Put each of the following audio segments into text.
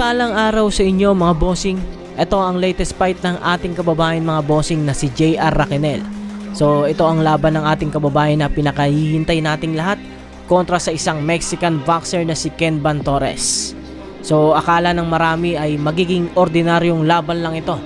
Mapagpalang araw sa inyo mga bossing. Ito ang latest fight ng ating kababayan mga bossing na si JR Raquenel. So ito ang laban ng ating kababayan na pinakahihintay nating lahat kontra sa isang Mexican boxer na si Ken Van Torres. So akala ng marami ay magiging ordinaryong laban lang ito.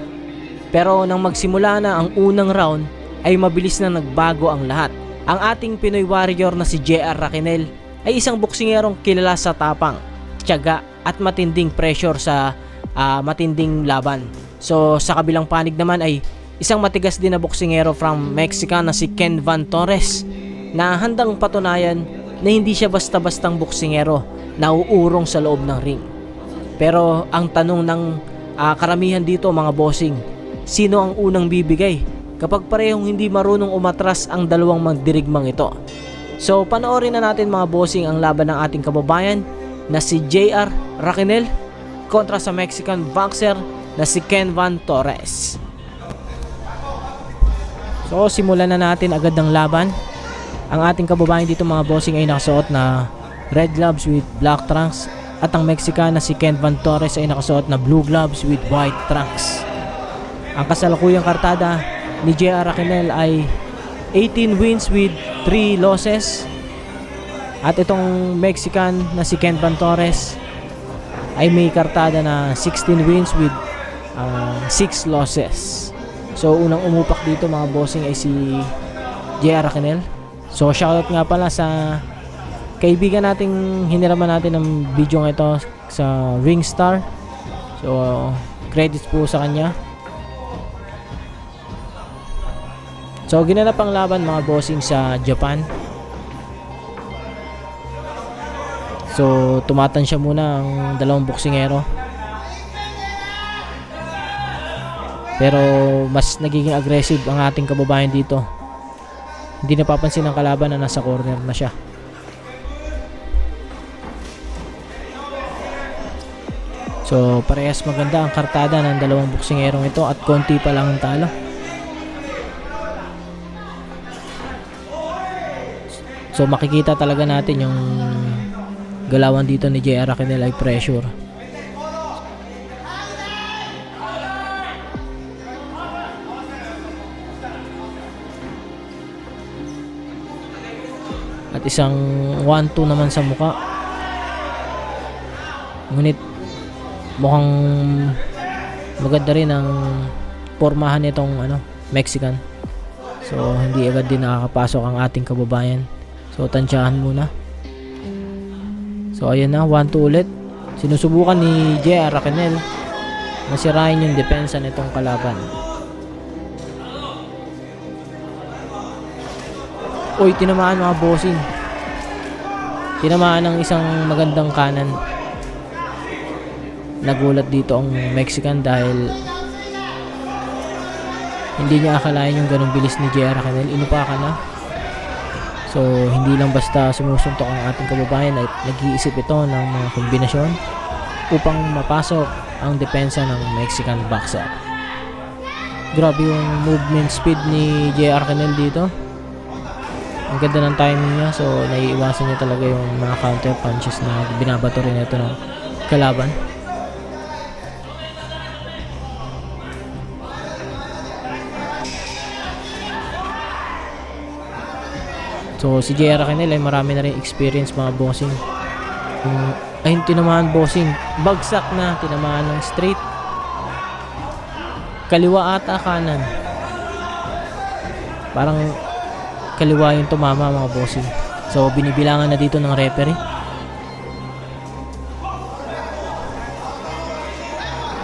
Pero nang magsimula na ang unang round ay mabilis na nagbago ang lahat. Ang ating Pinoy warrior na si JR Raquenel ay isang boksingerong kilala sa tapang, tiyaga at matinding pressure sa matinding laban. So sa kabilang panig naman ay isang matigas din na boksingero from Mexico na si Ken Van Torres na handang patunayan na hindi siya basta-bastang boksingero na uurong sa loob ng ring. Pero ang tanong ng karamihan dito mga bossing, sino ang unang bibigay kapag parehong hindi marunong umatras ang dalawang magdirigmang ito? So panoorin na natin mga bossing ang laban ng ating kababayan na si JR Raquenel kontra sa Mexican boxer na si Ken Van Torres. So simulan na natin agad ng laban. Ang ating kababayan dito mga bossing ay nakasuot na red gloves with black trunks at ang Mexican na si Ken Van Torres ay nakasuot na blue gloves with white trunks. Ang kasalukuyang kartada ni JR Raquenel ay 18 wins with 3 losses. At itong Mexican na si Ken Van Torres ay may kartada na 16 wins with 6 losses. So unang umupak dito mga bossing ay si JR Raquenel. So shoutout nga pala sa kaibigan nating hiniraman natin ng video ito sa Ringstar. So credits po sa kanya. So ginanap ang laban mga bossing sa Japan. So tumatansya muna ang dalawang boksingero. Pero mas nagiging aggressive ang ating kababayan dito. Hindi napapansin ng kalaban na nasa corner na siya. So parehas maganda ang kartada ng dalawang boksingerong ito at konti pa lang ang talo. So makikita talaga natin yung galawan dito ni JR Raquenel ay pressure. At isang 1-2 naman sa muka. Ngunit mukhang maganda rin ang pormahan nitong Mexican. So hindi agad din nakakapasok ang ating kababayan. So tansyahan muna. So ayan na, 1-2 ulit. Sinusubukan ni JR Raquenel na sirain yung depensa nitong kalaban. Uy, tinamaan mga bossing. Tinamaan ng isang magandang kanan. Nagulat dito ang Mexican dahil hindi niya akalain yung ganong bilis ni JR Raquenel. Inupakan na. So hindi lang basta sumusuntok ang ating kababayan ay nag-iisip ito ng mga kombinasyon upang mapasok ang depensa ng Mexican boxer. Grabe yung movement speed ni JR Raquenel dito. Ang ganda ng timing niya, so naiiwasan niya talaga yung mga counter punches na binabato rin ito ng kalaban. So si JR Raquenel ay marami na rin experience mga bossing. Ay tinamaan bossing, bagsak na, tinamaan ng straight. Kaliwa ata kanan. Parang kaliwa yung tumama mga bossing. So binibilangan na dito ng referee.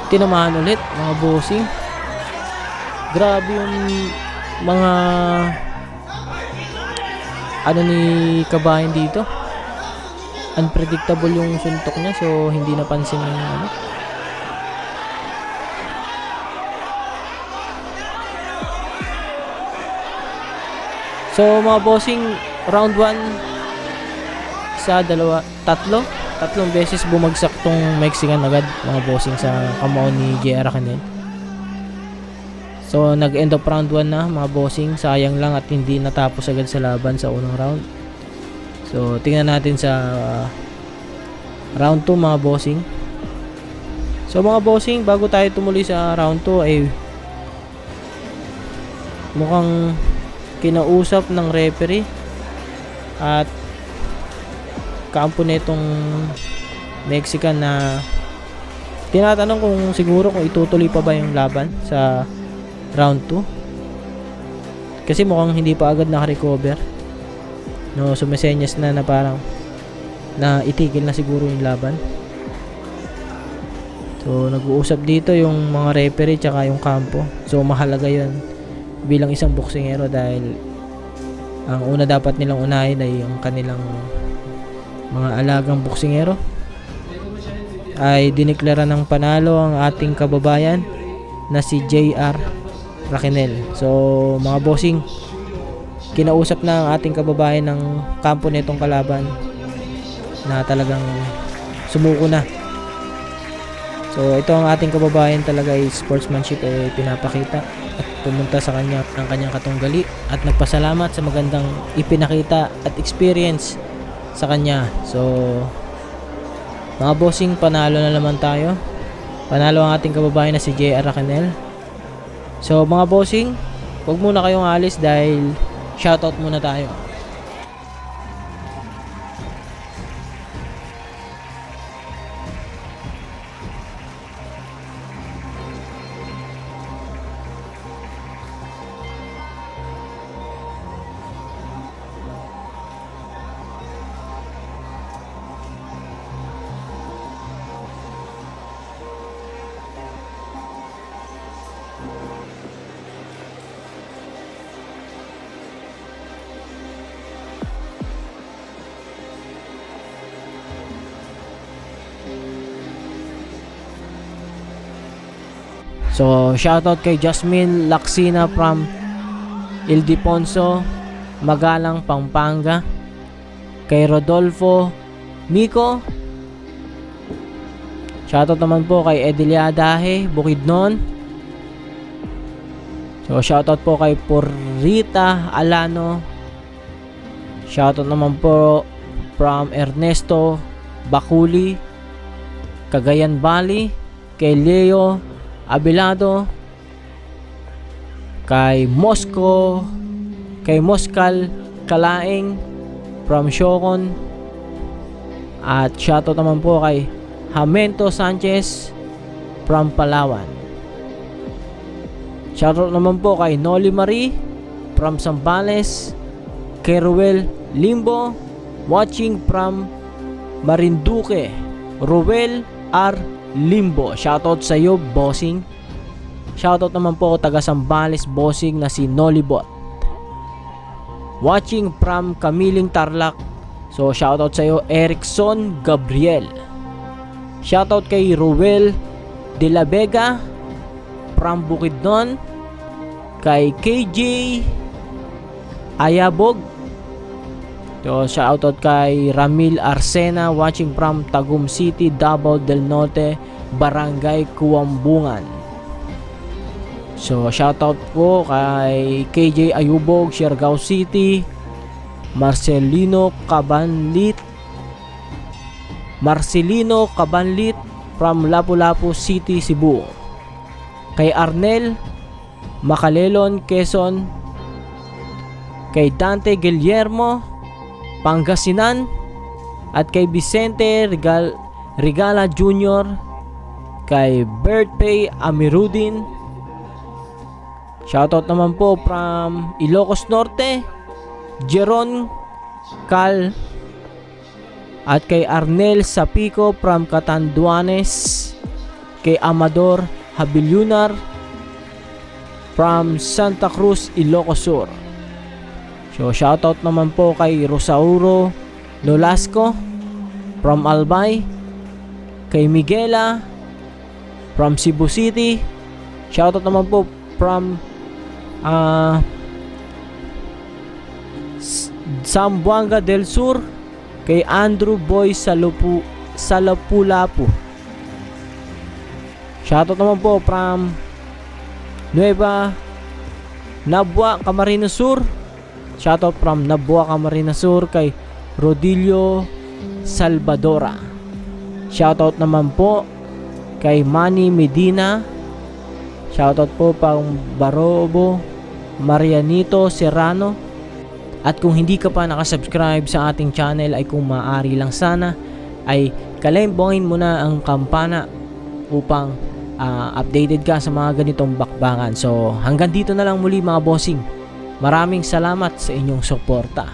Tinamaan ulit mga bossing. Grabe yung mga ni kabayan dito. Unpredictable yung suntok niya, so hindi napansin ng So mga bossing, round 1 tatlong beses bumagsak tong Mexican agad mga bossing sa kamao ni JR Raquenel. So nag-end of round 1 na mga bossing. Sayang lang at hindi natapos agad sa laban sa unang round. So tingnan natin sa round 2 mga bossing. So mga bossing, bago tayo tumuloy sa round 2 ay mukhang kinausap ng referee at kampo nitong Mexican na tinatanong kung siguro kung itutuloy pa ba yung laban sa round 2 kasi mukhang hindi pa agad naka-recover. No, sumesenyas na parang na itigil na siguro yung laban. So nag-uusap dito yung mga referee tsaka yung kampo. So mahalaga yun bilang isang boksingero dahil ang una dapat nilang unahin ay yung kanilang mga alagang boksingero. Ay diniklara ng panalo ang ating kababayan na si JR Raquenel. So mga bossing, kinausap na ang ating kababayan ng kampo nitong kalaban na talagang sumuko na. So ito ang ating kababayan talaga ay sportsmanship ay pinapakita at pumunta sa kanya ang kanyang katunggali at nagpasalamat sa magandang ipinakita at experience sa kanya. So mga bossing, panalo na naman tayo. Panalo ang ating kababayan na si JR Raquenel. So mga bossing, huwag muna kayong alis dahil shoutout muna tayo. So, shoutout kay Jasmine Laksina from Ildefonso, Magalang, Pampanga. Kay Rodolfo Miko. Shoutout naman po kay Edelia Dahe, Bukidnon. So, shoutout po kay Purrita Alano. Shoutout naman po from Ernesto Bakuli, Cagayan Valley. Kay Leo Abilado, kay Moscal Kalaing from Siocon, at shoutout naman po kay Hamento Sanchez from Palawan. Shoutout naman po kay Noli Marie from Zambales, kay Ruel Limbo watching from Marinduque, Ruel R. Limbo, shoutout sa iyo bossing. Shoutout naman po taga Zambales bossing na si Nolibot watching from Kamiling Tarlac. So shoutout sa iyo Erickson Gabriel. Shoutout kay Ruel De La Vega from Bukidnon, kay KJ Ayabog. So shoutout kay Ramil Arsena watching from Tagum City, Davao del Norte, Barangay Kuwambungan. So shoutout po kay KJ Ayubog, Siargao City, Marcelino Cabanlit from Lapu-Lapu City, Cebu. Kay Arnel Macalelon, Quezon. Kay Dante Guillermo, Pangasinan, at kay Vicente Regala Jr., kay Birthday Amirudin. Shoutout naman po from Ilocos Norte, Jeron Cal, at kay Arnel Sapico from Catanduanes, kay Amador Habiliunar from Santa Cruz, Ilocos Sur. So shoutout naman po kay Rosauro Nolasco from Albay, kay Miguela from Cebu City. Shoutout naman po from Zamboanga del Sur, kay Andrew Boy Salapulapu. Shoutout naman po from Nueva Nabua, Camarines Sur. Shoutout from Nabua, Camarines Sur, kay Rodilio Salvadora. Shoutout naman po kay Manny Medina, shoutout po pang Barobo, Marianito Serrano. At kung hindi ka pa nakasubscribe sa ating channel ay kung maaari lang sana ay kalembongin mo na ang kampana upang updated ka sa mga ganitong bakbakan. So hanggang dito na lang muli mga bossing. Maraming salamat sa inyong suporta.